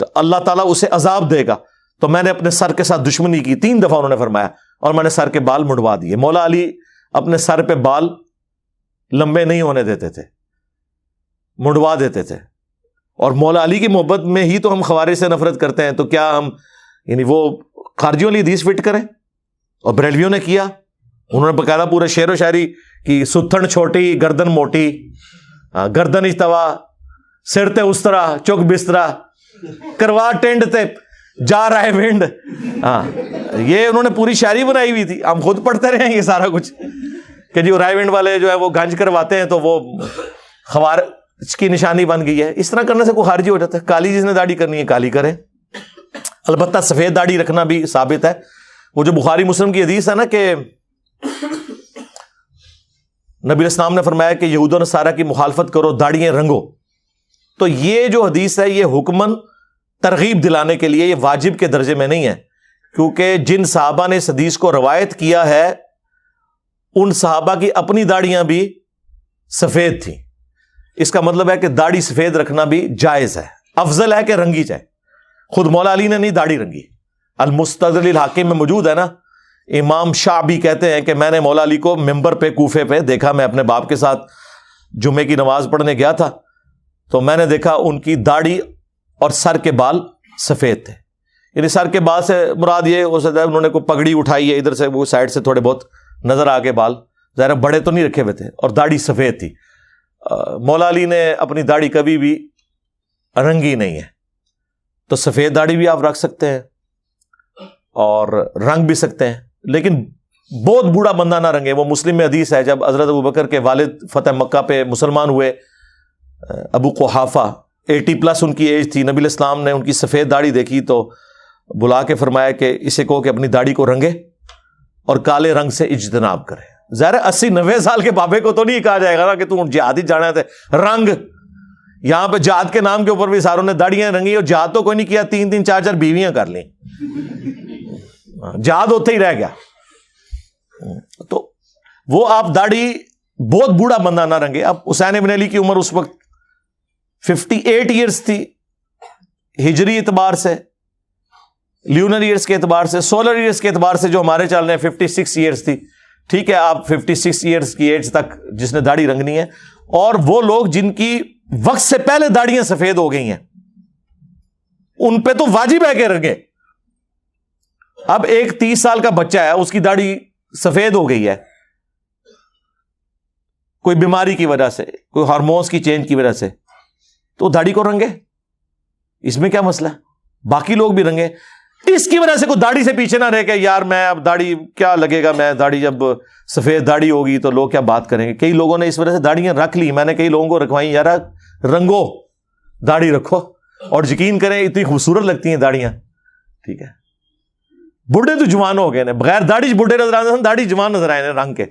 Speaker 2: تو اللہ تعالیٰ اسے عذاب دے گا، تو میں نے اپنے سر کے ساتھ دشمنی کی. 3 دفعہ انہوں نے فرمایا، اور میں نے سر کے بال منڈوا دیے. مولا علی اپنے سر پہ بال لمبے نہیں ہونے دیتے تھے، منڈوا دیتے تھے. اور مولا علی کی محبت میں ہی تو ہم خوارج سے نفرت کرتے ہیں، تو کیا ہم یعنی وہ خارجیوں والی حدیث فٹ کریں؟ اور بریلویوں نے کیا، انہوں نے باقاعدہ پورے شعر و شاعری کی، ستھن چھوٹی گردن موٹی، گردن اجتوا سر تے اس طرح چک بسترا کروا ٹینڈ تے جا رہا ہے ونڈ. یہ انہوں نے پوری شاعری بنائی ہوئی تھی، ہم خود پڑھتے رہے ہیں یہ سارا کچھ کہ جو رائے ونڈ والے جو ہے وہ گنج کرواتے ہیں تو وہ خوارج کی نشانی بن گئی ہے. اس طرح کرنے سے کوئی خارجی ہو جاتا ہے. کالی جس نے داڑھی کرنی ہے کالی کرے. البتہ سفید داڑھی رکھنا بھی ثابت ہے. وہ جو بخاری مسلم کی حدیث ہے نا کہ نبی اسلام نے فرمایا کہ یہود و نصارہ کی مخالفت کرو، داڑیاں رنگو. تو یہ جو حدیث ہے یہ حکمن ترغیب دلانے کے لیے، یہ واجب کے درجے میں نہیں ہے، کیونکہ جن صحابہ نے اس حدیث کو روایت کیا ہے ان صحابہ کی اپنی داڑیاں بھی سفید تھیں. اس کا مطلب ہے کہ داڑھی سفید رکھنا بھی جائز ہے، افضل ہے کہ رنگی جائے. خود مولا علی نے نہیں داڑھی رنگی. المستدرک الحاکم میں موجود ہے نا، امام شعبی کہتے ہیں کہ میں نے مولا علی کو ممبر پہ کوفے پہ دیکھا. میں اپنے باپ کے ساتھ جمعے کی نماز پڑھنے گیا تھا تو میں نے دیکھا ان کی داڑھی اور سر کے بال سفید تھے. یعنی سر کے بال سے مراد یہ ہو سکتا ہے انہوں نے کوئی پگڑی اٹھائی ہے ادھر سے، وہ سائڈ سے تھوڑے بہت نظر آ کے بال، ظاہر بڑے تو نہیں رکھے ہوئے تھے، اور داڑھی سفید تھی. مولا علی نے اپنی داڑھی کبھی بھی رنگی نہیں ہے. تو سفید داڑھی بھی آپ رکھ سکتے ہیں اور رنگ بھی سکتے ہیں، لیکن بہت بوڑھا بندہ نہ رنگے. وہ مسلم میں حدیث ہے جب حضرت ابوبکر کے والد فتح مکہ پہ مسلمان ہوئے، ابو قحافہ 80+ ان کی ایج تھی، نبی الاسلام نے ان کی سفید داڑھی دیکھی تو بلا کے فرمایا کہ اسے کہو کہ اپنی داڑھی کو رنگے اور کالے رنگ سے اجتناب کرے. ظاہر 80-90 سال کے بابے کو تو نہیں کہا جائے گا نا کہ تم جہاد ہی جانا ہے رنگ. یہاں پہ جہاد کے نام کے اوپر بھی ساروں نے داڑیاں رنگی، اور جہاد تو کوئی نہیں کیا، 3-3 4-4 بیویاں کر لیں، جہاد ہوتے ہی رہ گیا. تو وہ آپ داڑھی بہت بوڑھا بندہ نہ رنگے. اب حسین ابن علی کی عمر اس وقت 58 ایئرز تھی ہجری اعتبار سے، لیونر ایئرز کے اعتبار سے، سولر ایئرز کے اعتبار سے جو ہمارے چل رہے ہیں 56 ایئرز تھی. ٹھیک ہے، آپ 56 ایئرز کی ایج تک جس نے داڑھی رنگنی ہے. اور وہ لوگ جن کی وقت سے پہلے داڑیاں سفید ہو گئی ہیں ان پہ تو واجب ہے کہ رنگے. اب ایک 30 سال کا بچہ ہے، اس کی داڑھی سفید ہو گئی ہے کوئی بیماری کی وجہ سے، کوئی ہارمونز کی چینج کی وجہ سے، تو داڑھی کو رنگے، اس میں کیا مسئلہ ہے؟ باقی لوگ بھی رنگے. اس کی وجہ سے کوئی داڑھی سے پیچھے نہ رہے کہ یار میں اب داڑھی کیا لگے گا، میں داڑھی جب سفید داڑھی ہوگی تو لوگ کیا بات کریں گے. کئی لوگوں نے اس وجہ سے داڑیاں رکھ لی. میں نے کئی لوگوں کو رکھوائی، یار رنگو، داڑھی رکھو، اور یقین کریں اتنی خوبصورت لگتی ہیں داڑیاں. ٹھیک ہے، بوڑھے تو جوان ہو گئے ہیں، بغیر داڑھی بوڑھے نظر آتے ہیں، داڑھی جوان نظر آئے ہیں رنگ کے.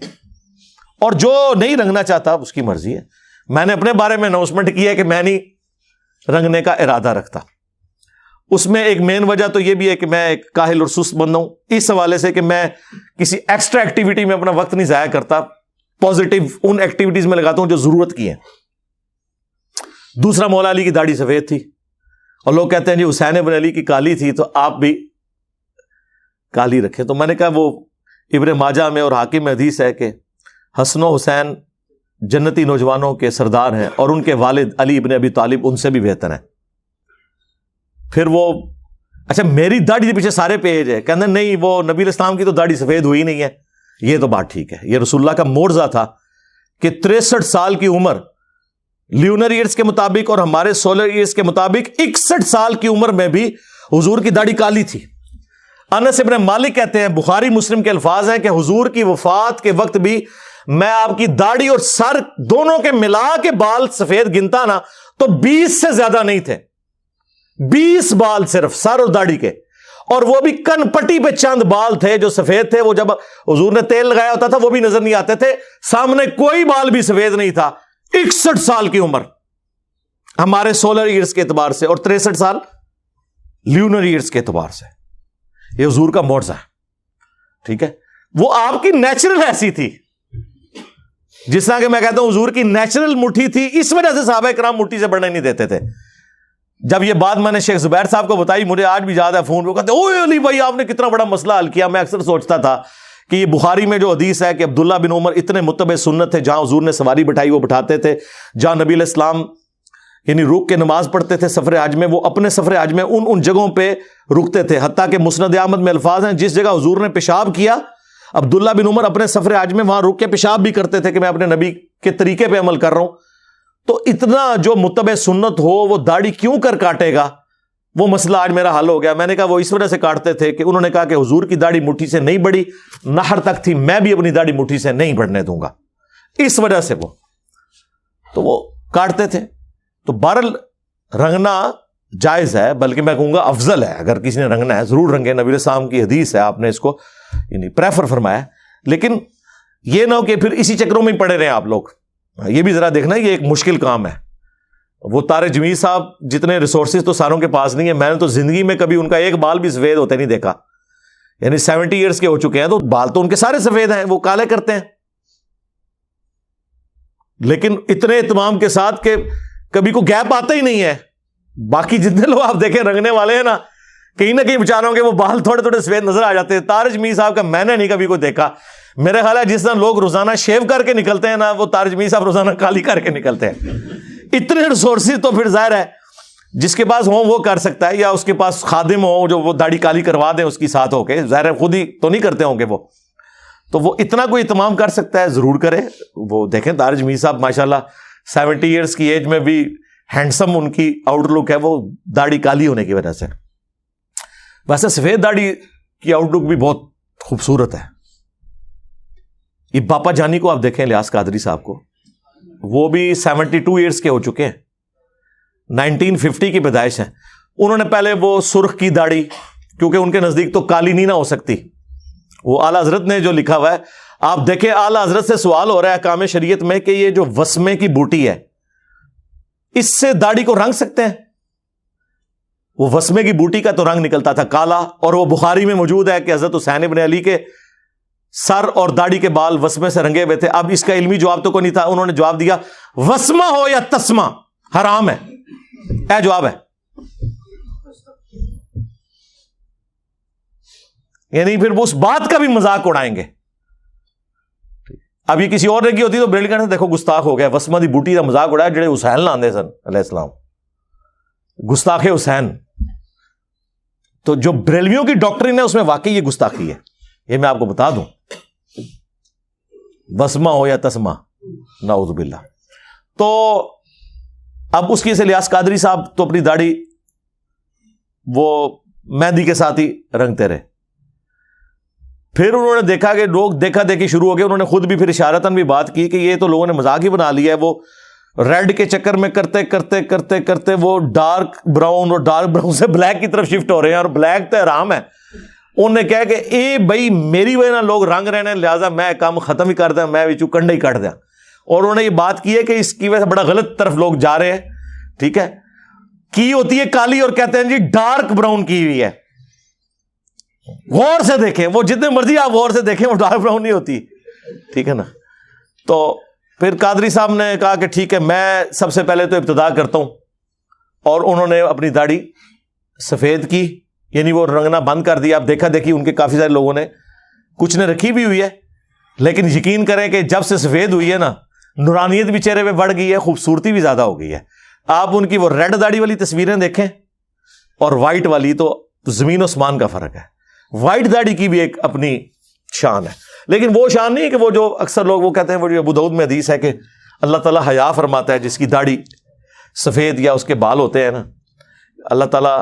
Speaker 2: اور جو نہیں رنگنا چاہتا اس کی مرضی ہے. میں نے اپنے بارے میں اناؤنسمنٹ کی ہے کہ میں نہیں رنگنے کا ارادہ رکھتا. اس میں ایک مین وجہ تو یہ بھی ہے کہ میں ایک کاہل اور سست بندہ ہوں، اس حوالے سے کہ میں کسی ایکسٹرا ایکٹیویٹی میں اپنا وقت نہیں ضائع کرتا، پازیٹیو ان ایکٹیویٹیز میں لگاتا ہوں جو ضرورت کی ہیں. دوسرا مولا علی کی داڑھی سفید تھی، اور لوگ کہتے ہیں جی حسین ابن علی کی کالی تھی تو آپ بھی کالی رکھیں. تو میں نے کہا وہ ابن ماجہ میں اور حاکم میں حدیث ہے کہ حسن و حسین جنتی نوجوانوں کے سردار ہیں اور ان کے والد علی ابن ابی طالب ان سے بھی بہتر ہیں. پھر وہ اچھا میری داڑھی کے پیچھے سارے پیج ہے، کہتے ہیں نہیں وہ نبی اسلام کی تو داڑھی سفید ہوئی نہیں ہے. یہ تو بات ٹھیک ہے، یہ رسول اللہ کا معجزہ تھا کہ 63 سال کی عمر لیونر ایئرز کے مطابق اور ہمارے سولر ایئرز کے مطابق 61 سال کی عمر میں بھی حضور کی داڑھی کالی تھی. انس ابن مالک کہتے ہیں، بخاری مسلم کے الفاظ ہیں کہ حضور کی وفات کے وقت بھی میں آپ کی داڑھی اور سر دونوں کے ملا کے بال سفید گنتا نا تو 20 سے زیادہ نہیں تھے. 20 بال صرف سر اور داڑھی کے، اور وہ بھی کن پٹی پہ چند بال تھے جو سفید تھے. وہ جب حضور نے تیل لگایا ہوتا تھا وہ بھی نظر نہیں آتے تھے. سامنے کوئی بال بھی سفید نہیں تھا. 61 سال کی عمر ہمارے سولر ایئرز کے اعتبار سے اور 63 سال لیونر ایئرز کے اعتبار سے. یہ حضور کا معجزہ ہے. ٹھیک ہے، وہ آپ کی نیچرل ایسی تھی، جس طرح کہ میں کہتا ہوں حضور کی نیچرل مٹھی تھی، اس وجہ سے صحابہ کرام مٹھی سے بڑھنے نہیں دیتے تھے. جب یہ بات میں نے شیخ زبیر صاحب کو بتائی، مجھے آج بھی یاد ہے فون پہ کہتے ہیں اوے علی بھائی آپ نے کتنا بڑا مسئلہ حل کیا. میں اکثر سوچتا تھا کہ یہ بخاری میں جو حدیث ہے کہ عبداللہ بن عمر اتنے متبع سنت تھے، جہاں حضور نے سواری بٹھائی وہ بٹھاتے تھے، جہاں نبی علیہ السلام یعنی رک کے نماز پڑھتے تھے سفر حج میں، وہ اپنے سفر حج میں ان جگہوں پہ رکتے تھے. حتیٰ کہ مسند احمد میں الفاظ ہیں جس جگہ حضور نے پیشاب کیا عبداللہ بن عمر اپنے سفر حج میں وہاں رک کے پیشاب بھی کرتے تھے کہ میں اپنے نبی کے طریقے پہ عمل کر رہا ہوں. تو اتنا جو متبع سنت ہو وہ داڑھی کیوں کر کاٹے گا؟ وہ مسئلہ آج میرا حل ہو گیا. میں نے کہا وہ اس وجہ سے کاٹتے تھے کہ انہوں نے کہا کہ حضور کی داڑھی مٹھی سے نہیں بڑھی، نہر تک تھی، میں بھی اپنی داڑھی مٹھی سے نہیں بڑھنے دوں گا. اس وجہ سے وہ کاٹتے تھے. تو بہرحال رنگنا جائز ہے، بلکہ میں کہوں گا افضل ہے. اگر کسی نے رنگنا ہے ضرور رنگے، نبی علیہ السلام کی حدیث ہے، آپ نے اس کو یعنی پریفر فرمایا. لیکن یہ نہ ہو کہ پھر اسی چکروں میں ہی پڑے رہے آپ لوگ. یہ بھی ذرا دیکھنا یہ ایک مشکل کام ہے. وہ طارق جمیل صاحب جتنے ریسورسز تو ساروں کے پاس نہیں ہے، میں نے تو زندگی میں کبھی ان کا ایک بال بھی سفید ہوتے نہیں دیکھا. یعنی 70 ایئرز کے ہو چکے ہیں تو بال تو ان کے سارے سفید ہیں، وہ کالے کرتے ہیں. لیکن اتنے اہتمام کے ساتھ کہ کبھی کو گیپ آتا ہی نہیں ہے. باقی جتنے لوگ آپ دیکھیں رنگنے والے ہیں نا، کہیں نہ کہیں بیچاروں کے وہ بال تھوڑے تھوڑے سفید نظر آ جاتے ہیں. طارق جمیل صاحب کا میں نے نہیں کبھی کو دیکھا. میرے خیال ہے جس طرح لوگ روزانہ شیو کر کے نکلتے ہیں نا، وہ طارق جمیل صاحب روزانہ کالی کر کے نکلتے ہیں. اتنے ریسورسز تو پھر ظاہر ہے جس کے پاس ہوں وہ کر سکتا ہے، یا اس کے پاس خادم ہو جو وہ داڑھی کالی کروا دیں اس کی ساتھ ہو کے. ظاہر ہے خود ہی تو نہیں کرتے ہوں گے وہ، تو وہ اتنا کوئی اہتمام کر سکتا ہے ضرور کرے. وہ دیکھیں طارق جمیل صاحب ماشاءاللہ 70 ایئرز کی ایج میں بھی ہینڈسم ان کی آؤٹ لک ہے، وہ داڑھی کالی ہونے کی وجہ سے. ویسے سفید داڑھی کی آؤٹ لک بھی بہت خوبصورت ہے. یہ باپا جانی کو آپ دیکھیں، الیاس قادری صاحب کو، وہ بھی 72 ایئرز کے ہو چکے ہیں، 1950 کی پیدائش ہیں. انہوں نے پہلے وہ سرخ کی داڑھی، کیونکہ ان کے نزدیک تو کالی نہیں نہ ہو سکتی. وہ اعلیٰ حضرت نے جو لکھا ہوا ہے آپ دیکھیں، اعلیٰ حضرت سے سوال ہو رہا ہے احکام شریعت میں کہ یہ جو وسمے کی بوٹی ہے اس سے داڑھی کو رنگ سکتے ہیں؟ وہ وسمے کی بوٹی کا تو رنگ نکلتا تھا کالا، اور وہ بخاری میں موجود ہے کہ حضرت حسین ابن علی کے سر اور داڑھی کے بال وسمے سے رنگے ہوئے تھے. اب اس کا علمی جواب تو کوئی نہیں تھا. انہوں نے جواب دیا وسمہ ہو یا تسمہ حرام ہے. اے جواب ہے، یعنی پھر وہ اس بات کا بھی مذاق اڑائیں گے. اب یہ کسی اور نے کی ہوتی تو بریل کہتے دیکھو گستاخ ہو گیا، وسمہ دی بوٹی کا مذاق اڑایا جڑے حسین لاندے سن علیہ السلام، گستاخ حسین. تو جو بریلویوں کی ڈاکٹرین ہے اس میں واقعی یہ گستاخی ہے، یہ میں آپ کو بتا دوں. وسمہ ہو یا تسمہ، نعوذ باللہ. تو اب اس کی سے الیاس قادری صاحب تو اپنی داڑھی وہ مہندی کے ساتھ ہی رنگتے رہے. پھر انہوں نے دیکھا کہ لوگ دیکھا دیکھی شروع ہو گئے. انہوں نے خود بھی پھر اشارتاً بھی بات کی کہ یہ تو لوگوں نے مذاق ہی بنا لیا ہے. وہ ریڈ کے چکر میں کرتے کرتے کرتے کرتے وہ ڈارک براؤن اور ڈارک براؤن سے بلیک کی طرف شفٹ ہو رہے ہیں، اور بلیک تو حرام ہے. انہوں نے کہا کہ اے بھائی میری وجہ نہ لوگ رنگ رہے ہیں، لہٰذا میں کام ختم ہی کر دیا، میں بھی کنڈے ہی کاٹ دیا. اور انہوں نے یہ بات کی ہے کہ اس کی وجہ سے بڑا غلط طرف لوگ جا رہے ہیں. ٹھیک ہے، کی ہوتی ہے کالی اور کہتے ہیں جی ڈارک براؤن کی ہوئی ہے. غور سے دیکھیں، وہ جتنے مرضی آپ غور سے دیکھیں وہ ڈارک براؤن نہیں ہوتی. ٹھیک ہے نا. تو پھر قادری صاحب نے کہا کہ ٹھیک ہے میں سب سے پہلے تو ابتدا کرتا ہوں, اور انہوں نے اپنی داڑھی سفید کی, یعنی وہ رنگنا بند کر دیا. آپ دیکھا دیکھی ان کے کافی سارے لوگوں نے, کچھ نے رکھی بھی ہوئی ہے, لیکن یقین کریں کہ جب سے سفید ہوئی ہے نا, نورانیت بھی چہرے پہ بڑھ گئی ہے, خوبصورتی بھی زیادہ ہو گئی ہے. آپ ان کی وہ ریڈ داڑھی والی تصویریں دیکھیں اور وائٹ والی, تو زمین و اسمان کا فرق ہے. وائٹ داڑھی کی بھی ایک اپنی شان ہے, لیکن وہ شان نہیں ہے کہ وہ جو اکثر لوگ وہ کہتے ہیں, وہ جو ابو داؤد میں حدیث ہے کہ اللہ تعالیٰ حیا فرماتا ہے جس کی داڑھی سفید یا اس کے بال ہوتے ہیں نا, اللہ تعالیٰ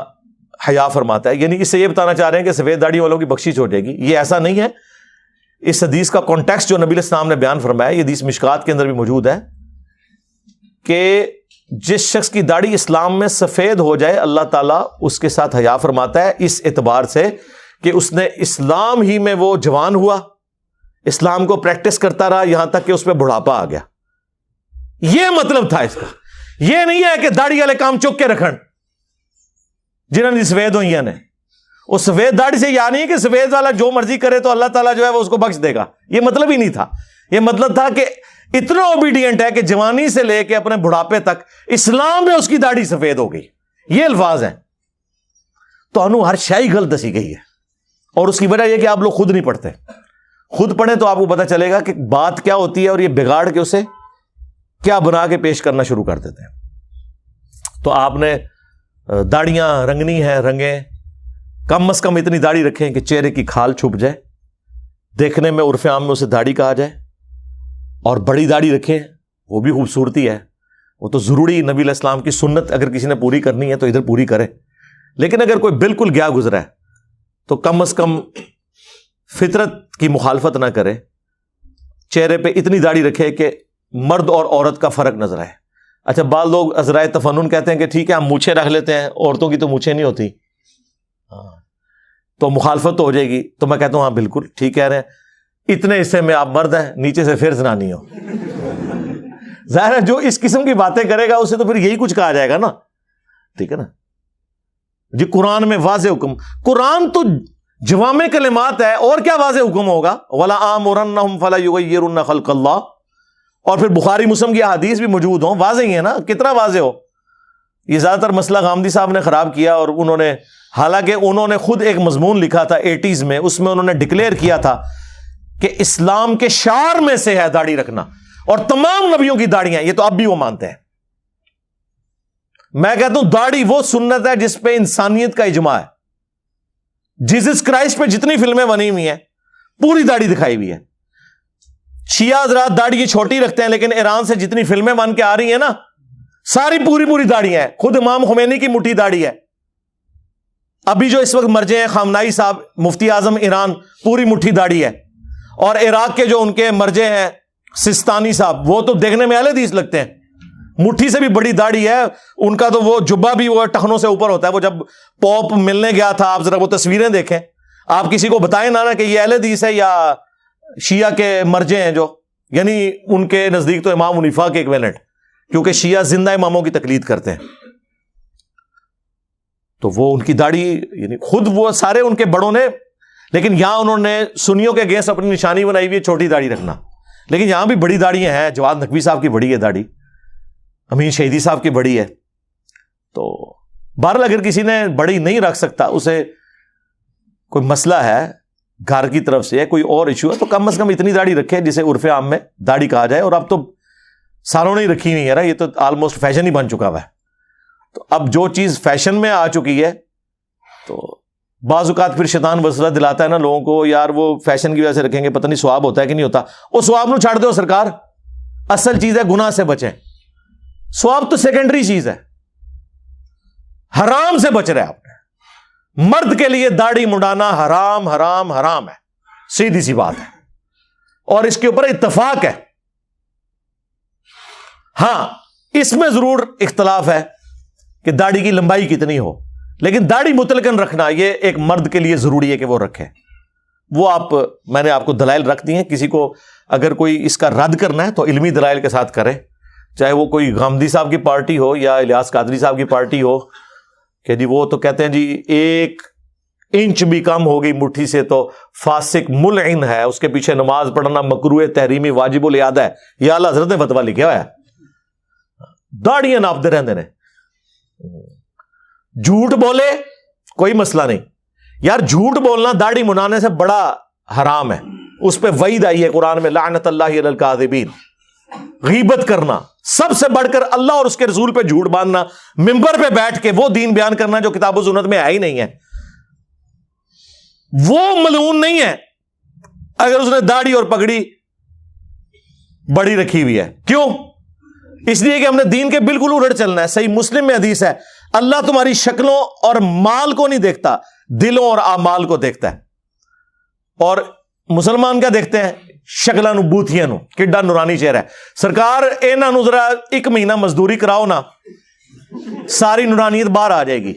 Speaker 2: حیا فرماتا ہے. یعنی اس سے یہ بتانا چاہ رہے ہیں کہ سفید داڑھی والوں کی بخشش ہو جائے گی. یہ ایسا نہیں ہے. اس حدیث کا کانٹیکسٹ جو نبی علیہ السلام نے بیان فرمایا, یہ حدیث مشکات کے اندر بھی موجود ہے کہ جس شخص کی داڑھی اسلام میں سفید ہو جائے اللہ تعالیٰ اس کے ساتھ حیا فرماتا ہے, اس اعتبار سے کہ اس نے اسلام ہی میں وہ جوان ہوا, اسلام کو پریکٹس کرتا رہا یہاں تک کہ اس پہ بڑھاپا آ گیا. یہ مطلب تھا اس کا. یہ نہیں ہے کہ داڑھی والے کام چک کے رکھن جنہوں نے سفید ہوئی ہیں. وہ سفید داڑھی سے یہ نہیں کہ سفید والا جو مرضی کرے تو اللہ تعالیٰ جو ہے وہ اس کو بخش دے گا. یہ مطلب ہی نہیں تھا. یہ مطلب تھا کہ اتنا اوبیڈینٹ ہے کہ جوانی سے لے کے اپنے بڑھاپے تک اسلام میں اس کی داڑھی سفید ہو گئی. یہ الفاظ ہیں. تو انو ہر شے غلط دسی گئی ہے, اور اس کی وجہ یہ کہ آپ لوگ خود نہیں پڑھتے. خود پڑھیں تو آپ کو پتا چلے گا کہ بات کیا ہوتی ہے, اور یہ بگاڑ کے اسے کیا بنا کے پیش کرنا شروع کر دیتے ہیں. تو آپ نے داڑیاں رنگنی ہے, رنگیں, کم از کم اتنی داڑھی رکھیں کہ چہرے کی کھال چھپ جائے, دیکھنے میں عرف عام میں اسے داڑھی کہا جائے. اور بڑی داڑھی رکھیں, وہ بھی خوبصورتی ہے, وہ تو ضروری نبی علیہ السلام کی سنت اگر کسی نے پوری کرنی ہے تو ادھر پوری کرے. لیکن اگر کوئی بالکل گیا گزرا ہے تو کم از کم فطرت کی مخالفت نہ کرے, چہرے پہ اتنی داڑھی رکھے کہ مرد اور عورت کا فرق نظر آئے. اچھا, بعض لوگ عذرائے تفنن کہتے ہیں کہ ٹھیک ہے ہم مونچھیں رکھ لیتے ہیں, عورتوں کی تو مونچھیں نہیں ہوتی, تو مخالفت تو ہو جائے گی. تو میں کہتا ہوں ہاں بالکل ٹھیک کہہ رہے ہیں, اتنے حصے میں آپ مرد ہیں, نیچے سے پھر زنانی ہو. ظاہر ہے جو اس قسم کی باتیں کرے گا اسے تو پھر یہی کچھ کہا جائے گا نا. ٹھیک ہے نا جی, قرآن میں واضح حکم, قرآن تو جوامع کلمات ہے, اور کیا واضح حکم ہوگا, وَلَا آمُرَنَّهُمْ فَلَا يُغَيِّرُنَّ خَلْقَ اللَّهِ. اور پھر بخاری مسلم کی احادیث بھی موجود ہوں, واضح ہی ہے نا, کتنا واضح ہو. یہ زیادہ تر مسئلہ غامدی صاحب نے خراب کیا, اور انہوں نے, حالانکہ انہوں نے خود ایک مضمون لکھا تھا 80s میں, اس میں انہوں نے ڈکلیئر کیا تھا کہ اسلام کے شعار میں سے ہے داڑھی رکھنا, اور تمام نبیوں کی داڑیاں, یہ تو اب بھی وہ مانتے ہیں. میں کہتا ہوں داڑھی وہ سنت ہے جس پہ انسانیت کا اجماع ہے. جیسس کرائسٹ پہ جتنی فلمیں بنی ہوئی ہیں پوری داڑھی دکھائی ہوئی ہے. شیعہ حضرات داڑھی یہ چھوٹی رکھتے ہیں, لیکن ایران سے جتنی فلمیں بن کے آ رہی ہیں نا ساری پوری داڑھی ہیں. خود امام خمینی کی مٹھی داڑھی ہے. ابھی جو اس وقت مرجے ہیں خامنائی صاحب, مفتی اعظم ایران, پوری مٹھی داڑھی ہے. اور عراق کے جو ان کے مرجے ہیں سستانی صاحب, وہ تو دیکھنے میں اہل حدیث لگتے ہیں, مٹھی سے بھی بڑی داڑھی ہے ان کا. تو وہ جبہ بھی وہ ٹخنوں سے اوپر ہوتا ہے. وہ جب پوپ ملنے گیا تھا, آپ ذرا وہ تصویریں دیکھیں, آپ کسی کو بتائیں نا کہ یہ اہل حدیث ہے یا شیعہ کے مرجے ہیں, جو یعنی ان کے نزدیک تو امام حنیفہ کے ایکویلنٹ, کیونکہ شیعہ زندہ اماموں کی تقلید کرتے ہیں. تو وہ ان کی داڑھی, یعنی خود وہ سارے ان کے بڑوں نے, لیکن یہاں انہوں نے سنیوں کے اگینسٹ اپنی نشانی بنائی ہوئی ہے چھوٹی داڑھی رکھنا. لیکن یہاں بھی بڑی داڑیاں ہیں. جواد نقوی صاحب کی بڑی ہے داڑھی, امین شہیدی صاحب کی بڑی ہے. تو بہرحال اگر کسی نے بڑی نہیں رکھ سکتا, اسے کوئی مسئلہ ہے گھر کی طرف سے, کوئی اور ایشو ہے, تو کم از کم اتنی داڑھی رکھے جسے عرف عام میں داڑھی کہا جائے. اور اب تو سالوں نے رکھی ہوئی ہے, یہ تو آلموسٹ فیشن ہی بن چکا ہوا ہے. تو اب جو چیز فیشن میں آ چکی ہے, تو بعض اوقات پھر شیطان وسوسہ دلاتا ہے نا لوگوں کو, یار وہ فیشن کی وجہ سے رکھیں گے, پتہ نہیں ثواب ہوتا ہے کہ نہیں ہوتا. وہ ثواب نو چھاڑ دو سرکار, اصل چیز ہے گناہ سے بچیں. ثواب تو سیکنڈری چیز ہے, حرام سے بچ رہے آپ نے. مرد کے لیے داڑھی منڈانا حرام حرام حرام ہے, سیدھی سی بات ہے, اور اس کے اوپر اتفاق ہے. ہاں اس میں ضرور اختلاف ہے کہ داڑھی کی لمبائی کتنی ہو, لیکن داڑھی مطلقاً رکھنا یہ ایک مرد کے لیے ضروری ہے کہ وہ رکھے. وہ میں نے آپ کو دلائل رکھ دی ہیں. کسی کو اگر کوئی اس کا رد کرنا ہے تو علمی دلائل کے ساتھ کرے, چاہے وہ کوئی غامدی صاحب کی پارٹی ہو یا الیاس قادری صاحب کی پارٹی ہو, کہ جی وہ تو کہتے ہیں جی انچ بھی کم ہو گئی مٹھی سے تو فاسق ملعن ہے، اس کے پیچھے نماز پڑھنا مکروہ تحریمی واجب الاعادہ ہے، یہ اعلیٰ حضرت نے فتویٰ لکھا ہوا ہے. داڑیاں ناپتے رہتے ہیں. جھوٹ بولے کوئی مسئلہ نہیں یار، جھوٹ بولنا داڑھی منانے سے بڑا حرام ہے، اس پہ وعید آئی ہے قرآن میں، لعنت اللہ علی الکاذبین. غیبت کرنا، سب سے بڑھ کر اللہ اور اس کے رسول پہ جھوٹ باندھنا، ممبر پہ بیٹھ کے وہ دین بیان کرنا جو کتاب و سنت میں ہے ہی نہیں ہے. وہ ملعون نہیں ہے اگر اس نے داڑھی اور پگڑی بڑی رکھی ہوئی ہے. کیوں؟ اس لیے کہ ہم نے دین کے بالکل الٹ چلنا ہے. صحیح مسلم میں حدیث ہے، اللہ تمہاری شکلوں اور مال کو نہیں دیکھتا، دلوں اور اعمال کو دیکھتا ہے. اور مسلمان کیا دیکھتے ہیں؟ شکلاں نو بوتھیاں نو، کڈا نورانی چہرہ ہے. سرکار اینا نو ذرا ایک مہینہ مزدوری کراؤ نا، ساری نورانیت باہر آ جائے گی.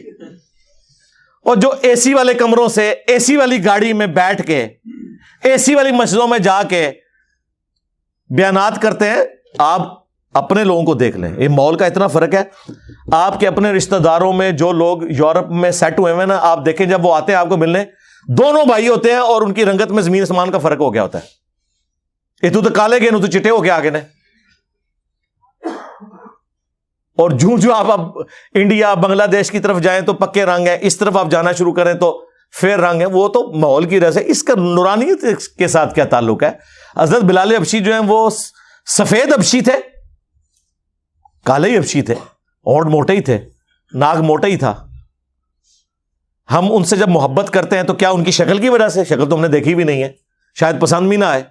Speaker 2: اور جو اے سی والے کمروں سے اے سی والی گاڑی میں بیٹھ کے اے سی والی مسجدوں میں جا کے بیانات کرتے ہیں، آپ اپنے لوگوں کو دیکھ لیں. یہ ماحول کا اتنا فرق ہے. آپ کے اپنے رشتہ داروں میں جو لوگ یورپ میں سیٹ ہوئے ہیں نا، آپ دیکھیں جب وہ آتے ہیں آپ کو ملنے، دونوں بھائی ہوتے ہیں اور ان کی رنگت میں زمین آسمان کا فرق ہو گیا ہوتا ہے. یہ تو کالے گئے، تو چٹے ہو کے آگے نے. اور جو آپ اب انڈیا بنگلہ دیش کی طرف جائیں تو پکے رنگ ہیں، اس طرف آپ جانا شروع کریں تو فیر رنگ ہے. وہ تو ماحول کی وجہ سے. اس کا نورانیت کے ساتھ کیا تعلق ہے؟ حضرت بلال حبشی جو ہیں وہ سفید حبشی تھے، کالے ہی حبشی تھے، ہونٹ موٹے ہی تھے، ناک موٹا ہی تھا. ہم ان سے جب محبت کرتے ہیں تو کیا ان کی شکل کی وجہ سے؟ شکل تو ہم نے دیکھی بھی نہیں ہے، شاید پسند بھی نہ آئے.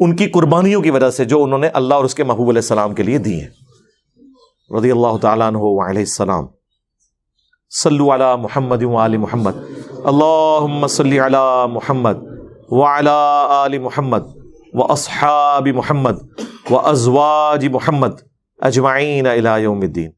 Speaker 2: ان کی قربانیوں کی وجہ سے جو انہوں نے اللہ اور اس کے محبوب علیہ السلام کے لیے دی ہیں، رضی اللہ تعالیٰ عنہ وعلیہ السلام. صلو علی محمد وآل محمد، اللہم صلی علی محمد وعلی آل محمد واصحاب محمد وازواج محمد اجمعین الی یوم الدین.